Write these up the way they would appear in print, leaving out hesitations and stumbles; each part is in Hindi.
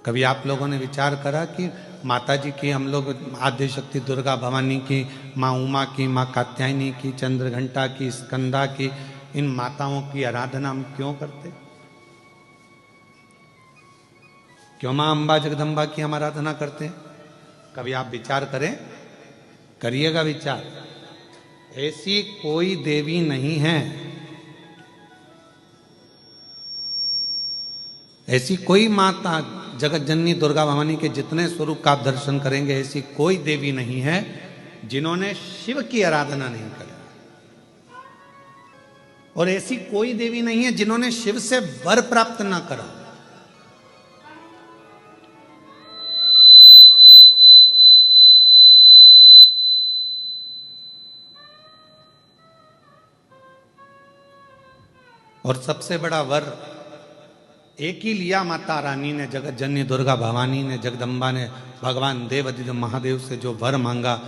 कभी आप लोगों ने विचार करा कि माता जी की, हम लोग आद्य शक्ति दुर्गा भवानी की, माँ उमा की, माँ कात्यायनी की, चंद्रघंटा की, स्कंदा की, इन माताओं की आराधना हम क्यों करते? क्यों माँ अम्बा जगदम्बा की हम आराधना करते हैं? कभी आप विचार करें, करिएगा विचार। ऐसी कोई देवी नहीं है, ऐसी कोई माता, जगत जननी दुर्गा भवानी के जितने स्वरूप का आप दर्शन करेंगे, ऐसी कोई देवी नहीं है जिन्होंने शिव की आराधना नहीं करी, और ऐसी कोई देवी नहीं है जिन्होंने शिव से वर प्राप्त ना करा। और सबसे बड़ा वर एक ही लिया माता रानी ने, जगत जननी दुर्गा भवानी ने, जगदम्बा ने, भगवान देवादिदेव महादेव से जो वर मांगा,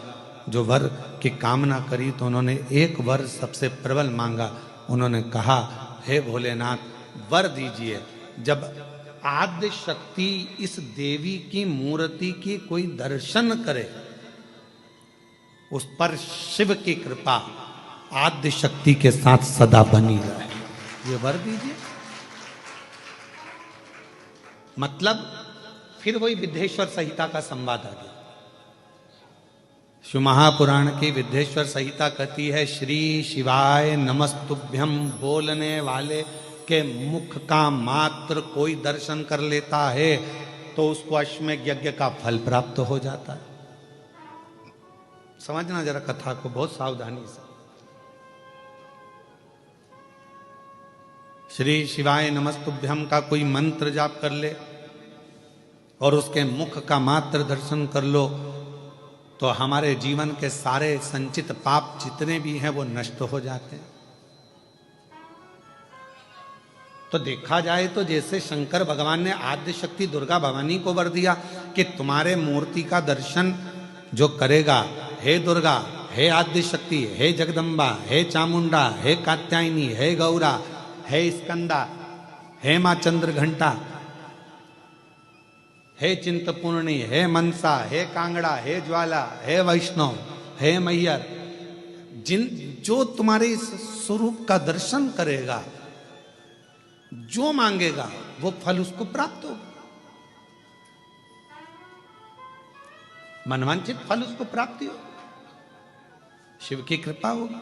जो वर की कामना करी, तो उन्होंने एक वर सबसे प्रबल मांगा। उन्होंने कहा, हे भोलेनाथ वर दीजिए, जब आद्य शक्ति इस देवी की मूर्ति की कोई दर्शन करे, उस पर शिव की कृपा आद्य शक्ति के साथ सदा बनी रहे, ये वर दीजिए। मतलब फिर वही विद्येश्वर संहिता का संवाद आ गया। शिव महापुराण की विद्येश्वर संहिता कहती है, श्री शिवाय नमस्तुभ्यम बोलने वाले के मुख का मात्र कोई दर्शन कर लेता है तो उसको अश्वमेध यज्ञ का फल प्राप्त हो जाता है। समझना जरा कथा को बहुत सावधानी से। श्री शिवाय नमस्तुभ्यम का कोई मंत्र जाप कर ले और उसके मुख का मात्र दर्शन कर लो तो हमारे जीवन के सारे संचित पाप जितने भी हैं वो नष्ट हो जाते हैं। तो देखा जाए तो जैसे शंकर भगवान ने आद्य शक्ति दुर्गा भवानी को वर दिया कि तुम्हारे मूर्ति का दर्शन जो करेगा, हे दुर्गा, हे आद्य शक्ति, हे जगदम्बा, हे चामुंडा, हे कात्यायनी, हे गौरा, हे स्कंदा, हे मां चंद्रघंटा, हे चिंतपूर्णी, हे मनसा, हे कांगड़ा, हे ज्वाला, हे वैष्णव, हे मैयर, जो तुम्हारे इस स्वरूप का दर्शन करेगा, जो मांगेगा वो फल उसको प्राप्त होगा, मनवांचित फल उसको प्राप्ति हो, शिव की कृपा होगी।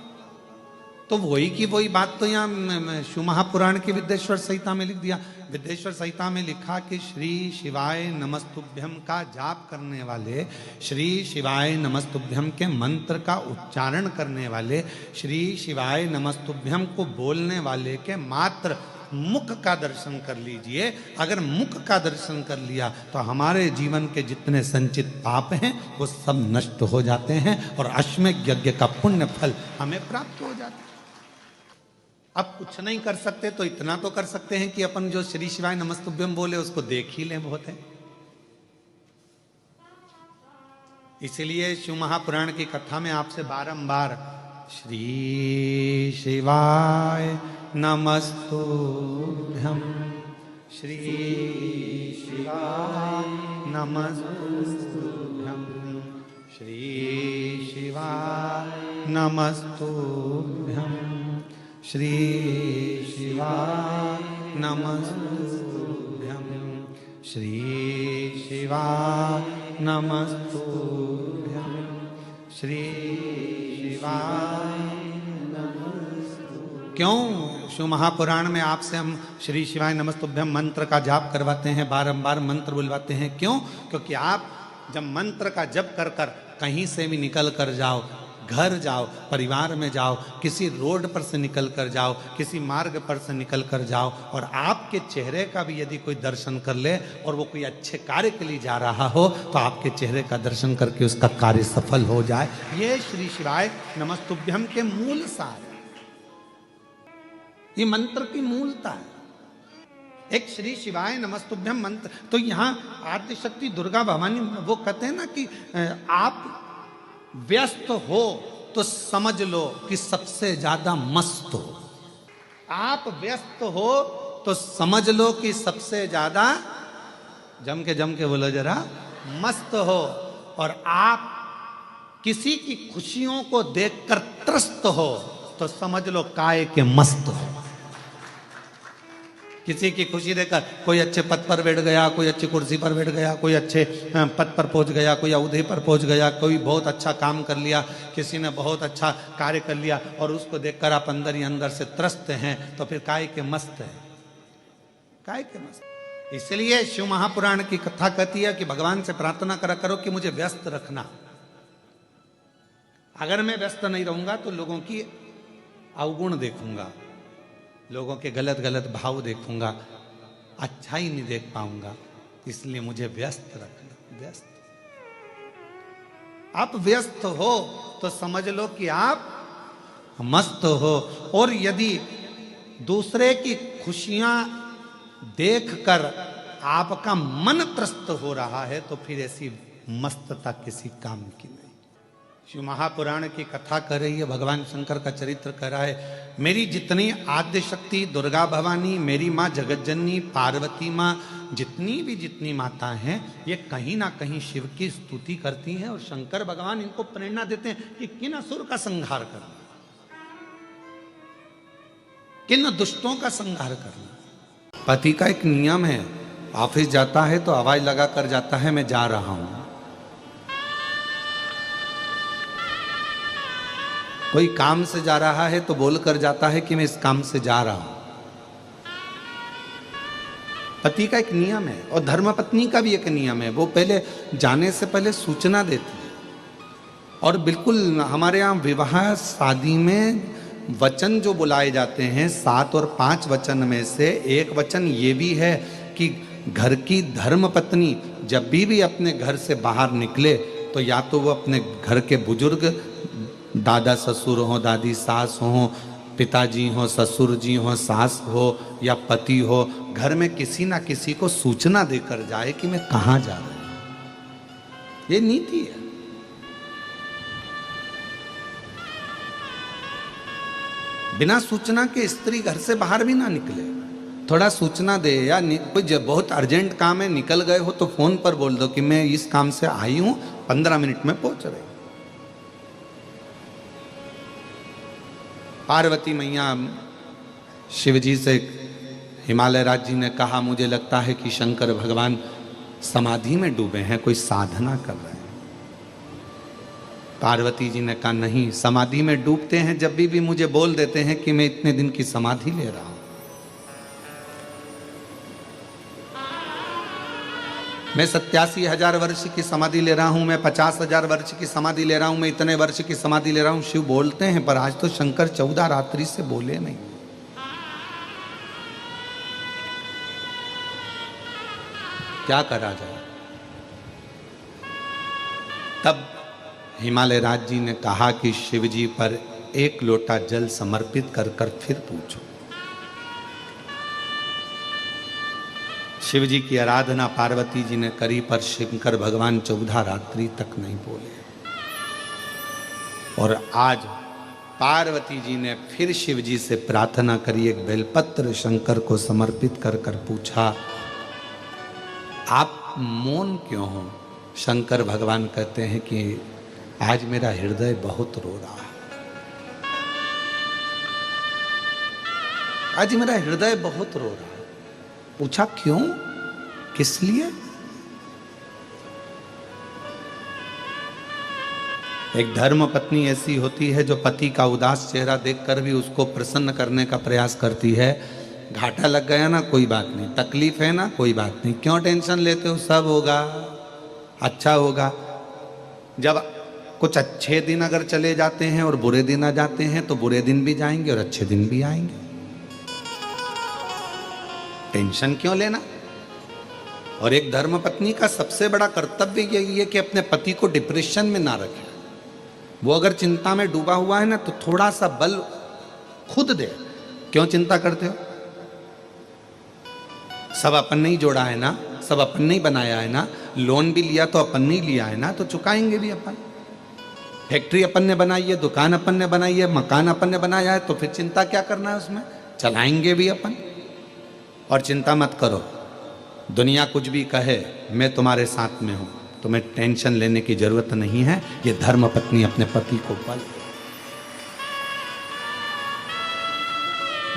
तो वही की वही बात तो यहाँ शिव महापुराण की विद्येश्वर संहिता में लिख दिया। विद्येश्वर संहिता में लिखा कि श्री शिवाय नमस्तुभ्यम का जाप करने वाले, श्री शिवाय नमस्तुभ्यम के मंत्र का उच्चारण करने वाले, श्री शिवाय नमस्तुभ्यम को बोलने वाले के मात्र मुख का दर्शन कर लीजिए। अगर मुख का दर्शन कर लिया तो हमारे जीवन के जितने संचित पाप हैं वो सब नष्ट हो जाते हैं और अश्वमेध यज्ञ का पुण्य फल हमें प्राप्त हो जाता है। अब कुछ नहीं कर सकते तो इतना तो कर सकते हैं कि अपन जो श्री शिवाय नमस्तुभ्यम बोले उसको देख ही लें, बहुत है। इसीलिए शिव महापुराण की कथा में आपसे बारंबार श्री शिवाय नमस्तुभ्यम, श्री शिवाय नमस्तुभ्यम, श्री शिवाय नमस्तुभ्यम, श्री शिवाय नमस्तुभ्यम, श्री शिवाय नमस्तुभ्यम, श्री शिवाय नमस्तुभ्यम। क्यों शिव महापुराण में आपसे हम श्री शिवाय नमस्तुभ्यम मंत्र का जाप करवाते हैं, बारंबार मंत्र बुलवाते हैं? क्यों? क्योंकि आप जब मंत्र का जप कर कर कहीं से भी निकल कर जाओ, घर जाओ, परिवार में जाओ, किसी रोड पर से निकल कर जाओ, किसी मार्ग पर से निकल कर जाओ और आपके चेहरे का भी यदि कोई दर्शन कर ले और वो कोई अच्छे कार्य के लिए जा रहा हो तो आपके चेहरे का दर्शन करके उसका कार्य सफल हो जाए। ये श्री शिवाय नमस्तुभ्यम के मूल सार है, ये मंत्र की मूलता है। एक श्री शिवाय नमस्तुभ्यम मंत्र। तो यहाँ आद्य शक्ति दुर्गा भवानी वो कहते हैं ना कि आप व्यस्त हो तो समझ लो कि सबसे ज्यादा मस्त हो, आप व्यस्त हो तो समझ लो कि सबसे ज्यादा जम के बोलो जरा, मस्त हो। और आप किसी की खुशियों को देखकर त्रस्त हो तो समझ लो काय के मस्त हो। किसी की खुशी देखकर, कोई अच्छे पद पर बैठ गया, कोई अच्छी कुर्सी पर बैठ गया, कोई अच्छे पद पर पहुंच गया, कोई औहदे पर पहुंच गया, कोई बहुत अच्छा काम कर लिया, किसी ने बहुत अच्छा कार्य कर लिया, और उसको देखकर आप अंदर ही अंदर से त्रस्त हैं, तो फिर काय के मस्त है, काय के मस्त। इसलिए शिव महापुराण की कथा कहती है कि भगवान से प्रार्थना करा करो कि मुझे व्यस्त रखना। अगर मैं व्यस्त नहीं रहूंगा तो लोगों की अवगुण देखूंगा, लोगों के गलत गलत भाव देखूंगा, अच्छा ही नहीं देख पाऊंगा। इसलिए मुझे व्यस्त रखना, व्यस्त। आप व्यस्त हो तो समझ लो कि आप मस्त हो। और यदि दूसरे की खुशियां देखकर आपका मन त्रस्त हो रहा है तो फिर ऐसी मस्तता किसी काम की नहीं। शिव महापुराण की कथा कर रही है, भगवान शंकर का चरित्र कर रहा है। मेरी जितनी आद्य शक्ति दुर्गा भवानी, मेरी माँ जगतजननी, पार्वती माँ, जितनी माता हैं, ये कहीं ना कहीं शिव की स्तुति करती हैं। और शंकर भगवान इनको प्रेरणा देते हैं कि किन असुर का संहार करना, किन दुष्टों का संहार करना। पति का एक नियम है, ऑफिस जाता है तो आवाज लगा कर जाता है मैं जा रहा हूं। कोई काम से जा रहा है तो बोल कर जाता है कि मैं इस काम से जा रहा हूं। पति का एक नियम है, और धर्मपत्नी का भी एक नियम है, वो पहले जाने से पहले सूचना देती है। और बिल्कुल हमारे यहाँ विवाह शादी में वचन जो बुलाए जाते हैं, 7 और 5 वचन में से एक वचन ये भी है कि घर की धर्मपत्नी जब भी अपने घर से बाहर निकले तो या तो वो अपने घर के बुजुर्ग, दादा ससुर हो, दादी सास हो, पिताजी हो, ससुर जी हो, सास हो या पति हो, घर में किसी ना किसी को सूचना देकर जाए कि मैं कहाँ जा रहा हूं। ये नीति है। बिना सूचना के स्त्री घर से बाहर भी ना निकले। थोड़ा सूचना दे, या कोई बहुत अर्जेंट काम है, निकल गए हो तो फोन पर बोल दो कि मैं इस काम से आई हूं, 15 मिनट में पहुंच रही। पार्वती मैया शिवजी से, हिमालय राज जी ने कहा मुझे लगता है कि शंकर भगवान समाधि में डूबे हैं, कोई साधना कर रहे हैं। पार्वती जी ने कहा नहीं, समाधि में डूबते हैं जब भी मुझे बोल देते हैं कि मैं इतने दिन की समाधि ले रहा हूं। मैं 87,000 वर्ष की समाधि ले रहा हूं, मैं 50,000 वर्ष की समाधि ले रहा हूं, मैं इतने वर्ष की समाधि ले रहा हूं। शिव बोलते हैं, पर आज तो शंकर 14 रात्रि से बोले नहीं। क्या करा जाए? तब हिमालय राज जी ने कहा कि शिव जी पर 1 लोटा जल समर्पित कर फिर पूछो। शिव जी की आराधना पार्वती जी ने करी, पर शंकर भगवान 14 रात्रि तक नहीं बोले। और आज पार्वती जी ने फिर शिव जी से प्रार्थना करी, एक बेलपत्र शंकर को समर्पित कर पूछा आप मौन क्यों हो? शंकर भगवान कहते हैं कि आज मेरा हृदय बहुत रो रहा है, आज मेरा हृदय बहुत रो रहा है। पूछा क्यों, किस लिए? एक धर्म पत्नी ऐसी होती है जो पति का उदास चेहरा देखकर भी उसको प्रसन्न करने का प्रयास करती है। घाटा लग गया ना, कोई बात नहीं, तकलीफ है ना, कोई बात नहीं, क्यों टेंशन लेते हो, सब होगा, अच्छा होगा। जब कुछ अच्छे दिन अगर चले जाते हैं और बुरे दिन आ जाते हैं तो बुरे दिन भी जाएंगे और अच्छे दिन भी आएंगे, टेंशन क्यों लेना। और एक धर्मपत्नी का सबसे बड़ा कर्तव्य यही है कि अपने पति को डिप्रेशन में ना रखे। वो अगर चिंता में डूबा हुआ है ना तो थोड़ा सा बल खुद दे। क्यों चिंता करते हो? सब अपन नहीं जोड़ा है ना, सब अपन नहीं बनाया है ना, लोन भी लिया तो अपन नहीं लिया है ना, तो चुकाएंगे भी अपन। फैक्ट्री अपन ने बनाई है, दुकान अपन ने बनाई है, मकान अपन ने बनाया है, तो फिर चिंता क्या करना है उसमें, चलाएंगे भी अपन। और चिंता मत करो, दुनिया कुछ भी कहे, मैं तुम्हारे साथ में हूं, तुम्हें टेंशन लेने की जरूरत नहीं है। ये धर्म पत्नी अपने पति को बल,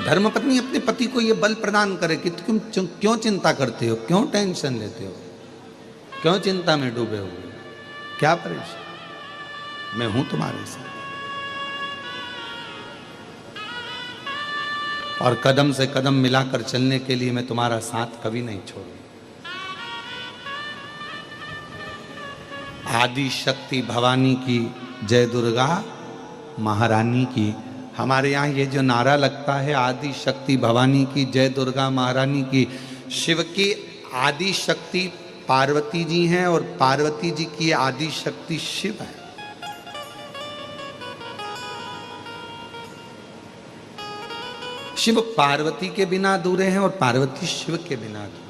धर्म पत्नी अपने पति को ये बल प्रदान करे कि तुम क्यों चिंता करते हो, क्यों टेंशन लेते हो, क्यों चिंता में डूबे हुए, क्या परेशान, मैं हूं तुम्हारे साथ। और कदम से कदम मिलाकर चलने के लिए मैं तुम्हारा साथ कभी नहीं छोड़ूंगा। आदि शक्ति भवानी की जय, दुर्गा महारानी की। हमारे यहाँ ये जो नारा लगता है, आदि शक्ति भवानी की जय, दुर्गा महारानी की, शिव की आदि शक्ति पार्वती जी हैं और पार्वती जी की आदि शक्ति शिव है। शिव पार्वती के बिना अधूरे हैं और पार्वती शिव के बिना अधूरे।